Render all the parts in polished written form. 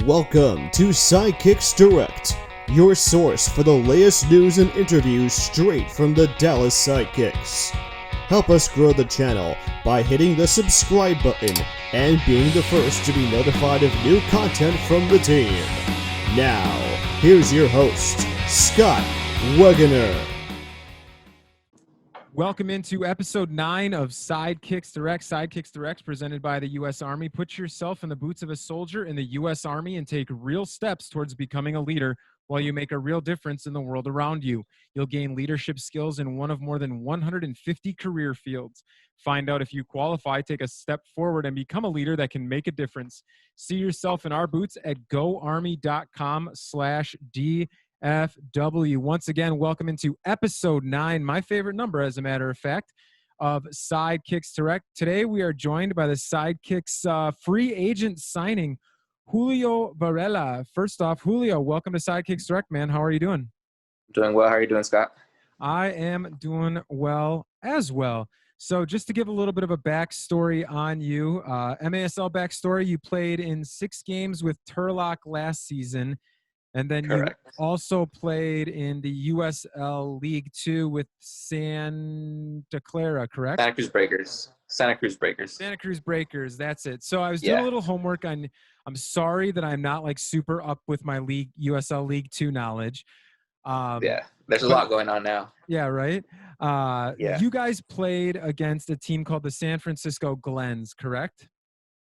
Welcome to SidekicksDirect, your source for the latest news and interviews straight from the Dallas Sidekicks. Help us grow the channel by hitting the subscribe button and being the first to be notified of new content from the team. Now, here's your host, Scott Wegener. Welcome into episode 9 of Sidekicks Direct. Sidekicks Direct presented by the U.S. Army. Put yourself in the boots of a soldier in the U.S. Army and take real steps towards becoming a leader while you make a real difference in the world around you. You'll gain leadership skills in one of more than 150 career fields. Find out if you qualify, take a step forward, and become a leader that can make a difference. See yourself in our boots at goarmy.com/D. FW. Once again, welcome into episode 9, my favorite number, as a matter of fact, of Sidekicks Direct. Today, we are joined by the Sidekicks free agent signing, Julio Varela. First off, Julio, welcome to Sidekicks Direct, man. How are you doing? Doing well. How are you doing, Scott? I am doing well as well. So just to give a little bit of a backstory on you, MASL backstory, you played in 6 games with Turlock last season. And then Correct. You also played in the USL League 2 with Santa Clara, correct? Santa Cruz Breakers. Santa Cruz Breakers, that's it. So I was doing a little homework on, I'm sorry that I'm not like super up with my USL League 2 knowledge. There's a lot going on now. Yeah, right? You guys played against a team called the San Francisco Glens, correct?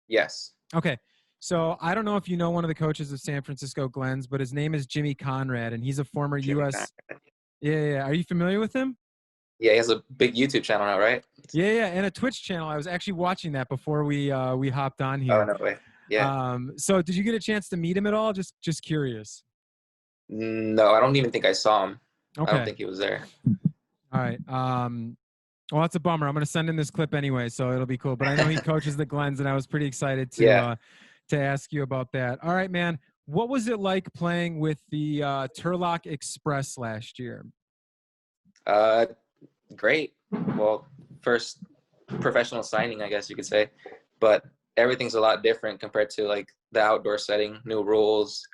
Yes. Okay. So I don't know if you know one of the coaches of San Francisco Glens, but his name is Jimmy Conrad, and he's a former US. Yeah. Are you familiar with him? Yeah, he has a big YouTube channel now, right? Yeah, and a Twitch channel. I was actually watching that before we hopped on here. Oh, no way. Yeah. So did you get a chance to meet him at all? Just curious. No, I don't even think I saw him. Okay. I don't think he was there. All right. Well, that's a bummer. I'm going to send in this clip anyway, so it'll be cool. But I know he coaches the Glens, and I was pretty excited to ask you about that. All right, man. What was it like playing with the Turlock Express last year? Great. Well, first professional signing, I guess you could say. But everything's a lot different compared to like the outdoor setting, new rules.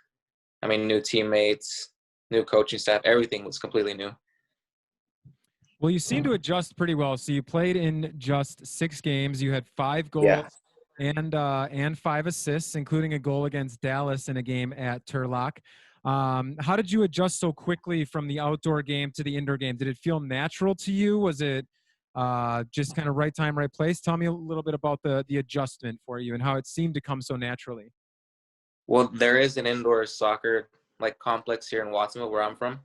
I mean, new teammates, new coaching staff. Everything was completely new. Well, you seem to adjust pretty well. So you played in just 6 games. You had 5 goals and 5 assists, including a goal against Dallas in a game at Turlock. How did you adjust so quickly from the outdoor game to the indoor game? Did it feel natural to you? Was it just kind of right time, right place? Tell me a little bit about the adjustment for you and how it seemed to come so naturally. Well, there is an indoor soccer like complex here in Watsonville where I'm from,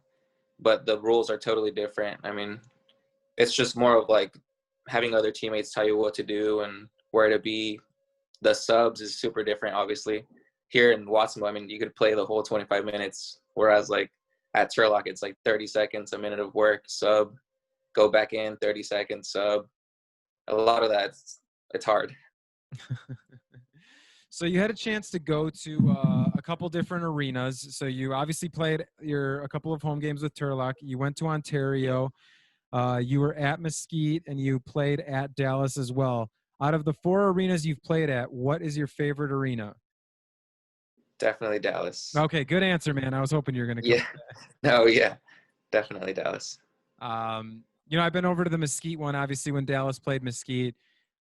but the rules are totally different. I mean, it's just more of like having other teammates tell you what to do and where to be. The subs is super different, obviously. Here in Watsonville, I mean, you could play the whole 25 minutes, whereas like at Turlock, it's like 30 seconds, a minute of work, sub, go back in, 30 seconds, sub. A lot of that, it's hard. So you had a chance to go to a couple different arenas. So you obviously played a couple of home games with Turlock. You went to Ontario. You were at Mesquite, and you played at Dallas as well. Out of the 4 arenas you've played at, what is your favorite arena? Definitely Dallas. Okay, good answer, man. I was hoping you were going to come. Definitely Dallas. I've been over to the Mesquite one, obviously, when Dallas played Mesquite.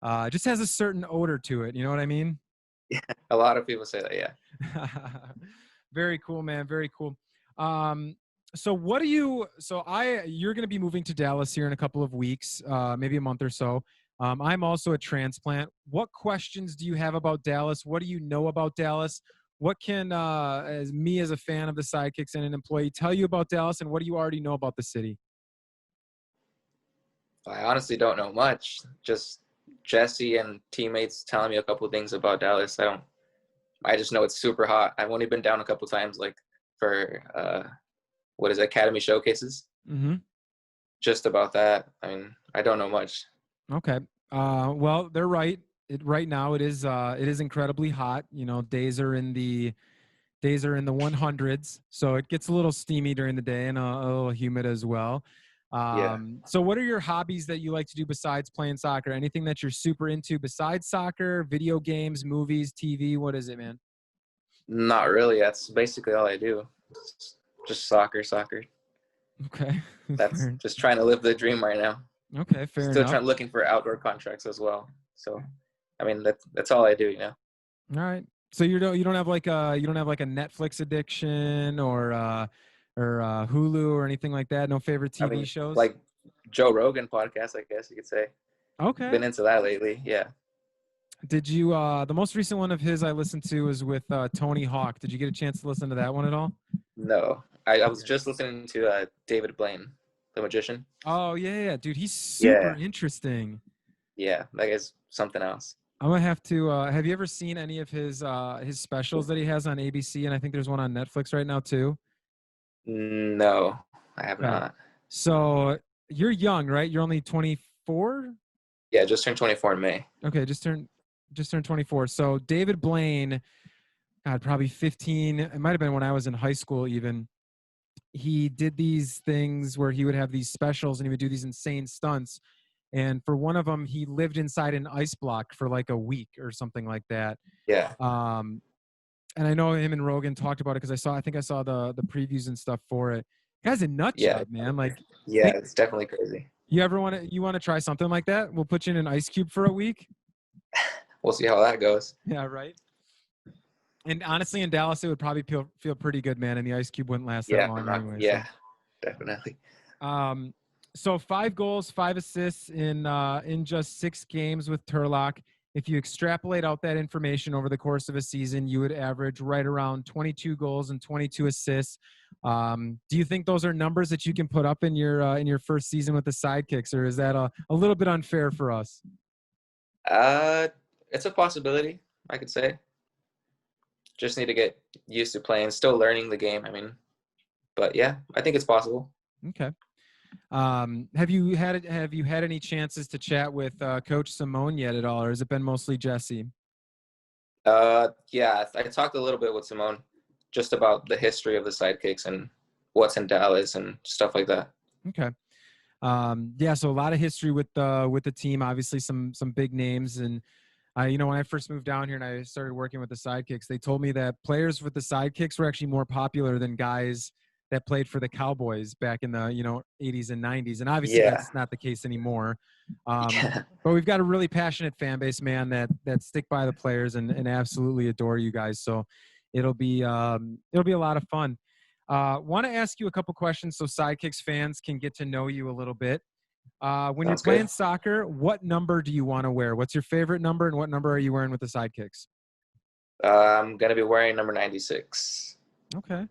It just has a certain odor to it. You know what I mean? Yeah, a lot of people say that, yeah. Very cool, man. Very cool. So you're going to be moving to Dallas here in a couple of weeks, maybe a month or so. I'm also a transplant. What questions do you have about Dallas? What do you know about Dallas? What can, as a fan of the Sidekicks and an employee, tell you about Dallas, and what do you already know about the city? I honestly don't know much. Just Jesse and teammates telling me a couple of things about Dallas. I just know it's super hot. I've only been down a couple of times, like for Academy showcases. Mm-hmm. Just about that. I mean, I don't know much. Okay. Well, they're right. Right now it is incredibly hot. You know, days are in the 100s, so it gets a little steamy during the day and a little humid as well. So what are your hobbies that you like to do besides playing soccer? Anything that you're super into besides soccer, video games, movies, TV? What is it, man? Not really. That's basically all I do. Just soccer. Okay. That's just trying to live the dream right now. Okay, fair Still enough. looking for outdoor contracts as well. So, I mean, that's all I do, you know. All right. So you don't have like a Netflix addiction or Hulu or anything like that? No favorite I TV mean, shows? like Joe Rogan podcast, I guess you could say. Okay. Been into that lately, yeah. Did you the most recent one of his I listened to was with Tony Hawk. Did you get a chance to listen to that one at all? No, I was just listening to David Blaine, the magician. Oh yeah, dude, he's super interesting. Yeah, that guy's something else. I'm gonna have to. Have you ever seen any of his specials that he has on ABC? And I think there's one on Netflix right now too. No, I have not. So you're young, right? You're only 24. Yeah, just turned 24 in May. Okay, just turned 24. So David Blaine, God, probably 15. It might have been when I was in high school even. He did these things where he would have these specials and he would do these insane stunts. And for one of them, he lived inside an ice block for like a week or something like that. Yeah. And I know him and Rogan talked about it because I think I saw the previews and stuff for it. Guy's a nut job, man. Like, yeah, it's definitely crazy. You ever want to try something like that? We'll put you in an ice cube for a week. We'll see how that goes. Yeah, right. And honestly, in Dallas, it would probably feel pretty good, man. And the ice cube wouldn't last that long anyway. Yeah, definitely. So 5 goals, 5 assists in just 6 games with Turlock. If you extrapolate out that information over the course of a season, you would average right around 22 goals and 22 assists. Do you think those are numbers that you can put up in your first season with the Sidekicks, or is that a little bit unfair for us? It's a possibility, I could say. Just need to get used to playing, still learning the game. I mean, but yeah, I think it's possible. Okay. Have you had any chances to chat with Coach Simone yet at all, or has it been mostly Jesse? Yeah, I talked a little bit with Simone just about the history of the Sidekicks and what's in Dallas and stuff like that. Okay. Yeah, so a lot of history with the team, obviously some big names. And when I first moved down here and I started working with the Sidekicks, they told me that players with the Sidekicks were actually more popular than guys that played for the Cowboys back in the 80s and 90s. And obviously that's not the case anymore. But we've got a really passionate fan base, man, that stick by the players and absolutely adore you guys. So it'll be a lot of fun. Want to ask you a couple questions so Sidekicks fans can get to know you a little bit. When you're playing soccer, what number do you want to wear? What's your favorite number, and what number are you wearing with the Sidekicks? I'm going to be wearing number 96. Okay.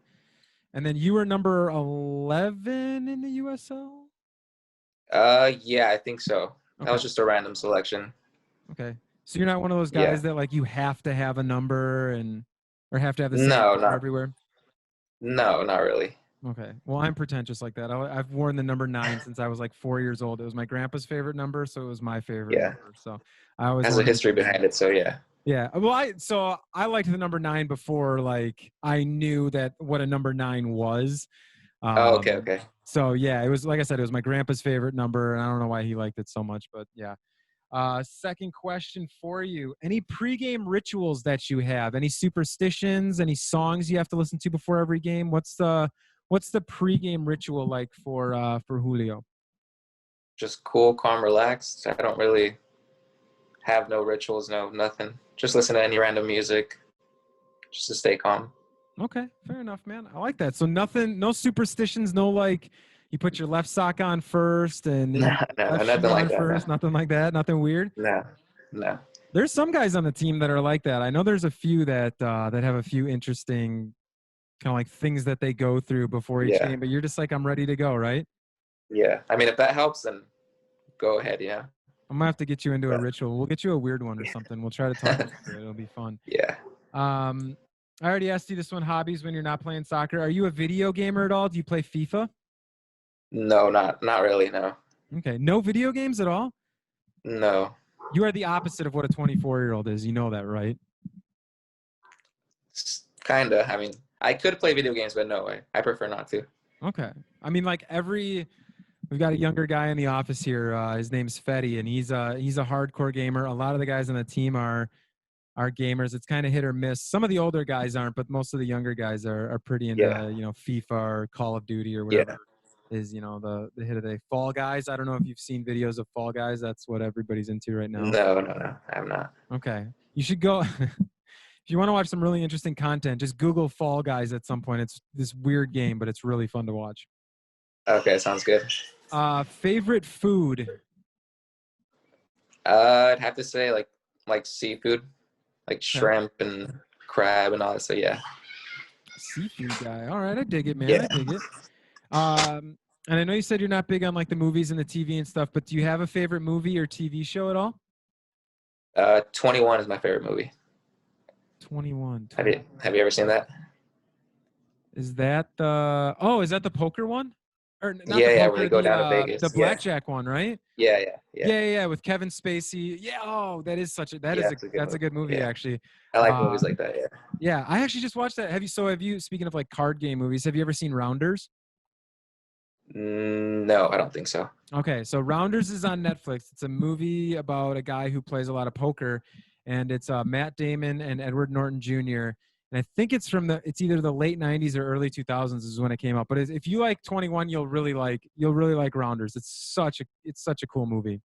And then you were number 11 in the USL? Yeah, I think so. Okay. That was just a random selection. Okay. So you're not one of those guys that like you have to have a number or have to have the same number everywhere? No, not really. Okay. Well, I'm pretentious like that. I've worn the number 9 since I was like 4 years old. It was my grandpa's favorite number, so it was my favorite number. So I always has a history behind it, so yeah. Yeah. Well, I liked the number 9 before like I knew that what a number 9 was. Okay. So yeah, it was like I said, it was my grandpa's favorite number, and I don't know why he liked it so much, but yeah. Second question for you: any pregame rituals that you have? Any superstitions? Any songs you have to listen to before every game? What's the pregame ritual like for Julio? Just cool, calm, relaxed. I don't really have no rituals, nothing. Just listen to any random music, just to stay calm. Okay, fair enough, man. I like that. So nothing, no superstitions, no like you put your left sock on first and no, nothing like that. First, no. Nothing like that. Nothing weird. No. There's some guys on the team that are like that. I know there's a few that have a few interesting kind of like things that they go through before each game. But you're just like, I'm ready to go, right? Yeah. I mean, if that helps, then go ahead. Yeah. I'm gonna have to get you into a ritual. We'll get you a weird one or something. We'll try to talk about it. It'll be fun. Yeah. I already asked you this one, hobbies when you're not playing soccer. Are you a video gamer at all? Do you play FIFA? No, not really, no. Okay. No video games at all? No. You are the opposite of what a 24-year-old is. You know that, right? Kind of. I mean, I could play video games, but no way. I prefer not to. Okay. I mean, like we've got a younger guy in the office here. His name's Fetty, and he's a hardcore gamer. A lot of the guys on the team are are gamers. It's kind of hit or miss. Some of the older guys aren't, but most of the younger guys are pretty into FIFA or Call of Duty or whatever is the hit of the day. Fall Guys. I don't know if you've seen videos of Fall Guys. That's what everybody's into right now. No, I have not. Okay, you should go. If you want to watch some really interesting content, just Google Fall Guys at some point. It's this weird game, but it's really fun to watch. Okay, sounds good. Favorite food? I'd have to say like seafood, like shrimp and crab and all that. So yeah. Seafood guy. All right, I dig it, man. Yeah. I dig it. And I know you said you're not big on like the movies and the TV and stuff, but do you have a favorite movie or TV show at all? 21 is my favorite movie. 21. Have you ever seen that? Is that the poker one? Or not Yeah, the poker, where they go down to Vegas. The blackjack one, right? Yeah, with Kevin Spacey. Yeah, that is a good movie actually. I like movies like that, Yeah, I actually just watched that. Have you speaking of like card game movies, have you ever seen Rounders? No, I don't think so. Okay, so Rounders is on Netflix. It's a movie about a guy who plays a lot of poker, and it's Matt Damon and Edward Norton Jr. And I think it's either the late 90s or early 2000s is when it came out. But if you like 21, you'll really like Rounders. It's such a cool movie.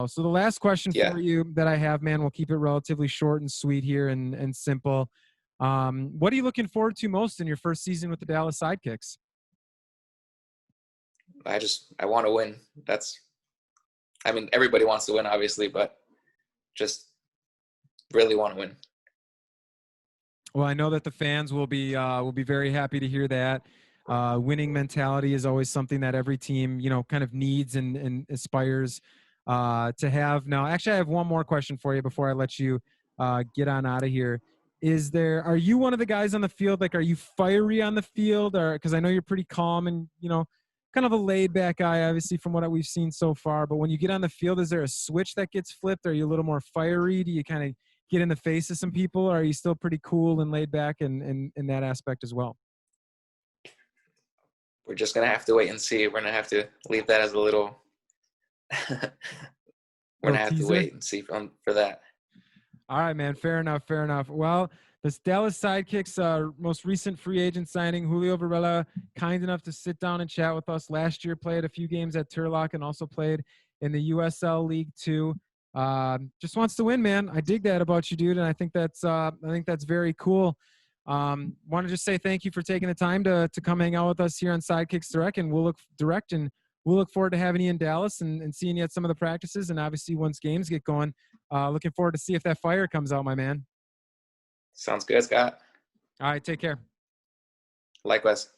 So the last question for you that I have, man, we'll keep it relatively short and sweet here and simple. What are you looking forward to most in your first season with the Dallas Sidekicks? I want to win. Everybody wants to win, obviously, but just really want to win. Well, I know that the fans will be very happy to hear that. Winning mentality is always something that every team, kind of needs and aspires to have. Now, actually, I have one more question for you before I let you get on out of here. Are you one of the guys on the field? Like, are you fiery on the field? Or because I know you're pretty calm and kind of a laid back guy, obviously, from what we've seen so far. But when you get on the field, is there a switch that gets flipped? Are you a little more fiery? Do you kind of get in the face of some people? Or are you still pretty cool and laid back in that aspect as well? We're just going to have to wait and see. We're going to have to leave that as a little we're going to have to wait and see for that. All right, man. Fair enough. Well, this Dallas Sidekicks most recent free agent signing, Julio Varela, kind enough to sit down and chat with us. Last year played a few games at Turlock and also played in the USL League 2. Just wants to win, man. I dig that about you, dude, and I think that's very cool. Want to just say thank you for taking the time to come hang out with us here on SidekicksDirect, and we'll look forward to having you in Dallas and seeing you at some of the practices, and obviously once games get going, looking forward to see if that fire comes out, my man. Sounds good, Scott. All right, take care. Likewise.